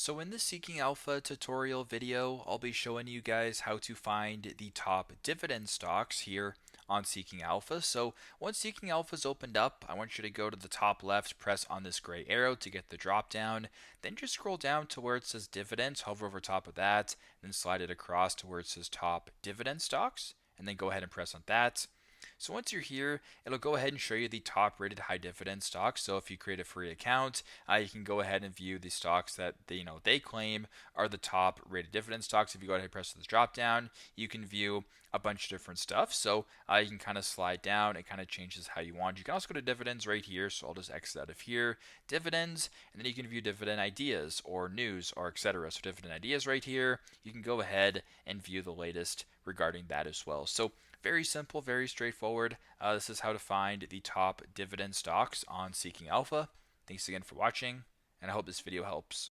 So in this Seeking Alpha tutorial video, I'll be showing you guys how to find the top dividend stocks here on Seeking Alpha. So once Seeking Alpha is opened up, I want you to go to the top left, press on this gray arrow to get the drop down, then just scroll down to where it says dividends, hover over top of that, then slide it across to where it says top dividend stocks, and then go ahead and press on that. So once you're here, it'll go ahead and show you the top rated high dividend stocks. So if you create a free account, you can go ahead and view the stocks that they claim are the top rated dividend stocks. If you go ahead and press this drop down, you can view a bunch of different stuff. So you can kind of slide down. It kind of changes how you want. You can also go to dividends right here. So I'll just exit out of here, dividends, and then you can view dividend ideas or news or etc. So dividend ideas right here. You can go ahead and view the latest regarding that as well. So very simple, very straightforward. This is how to find the top dividend stocks on Seeking Alpha. Thanks again for watching, and I hope this video helps.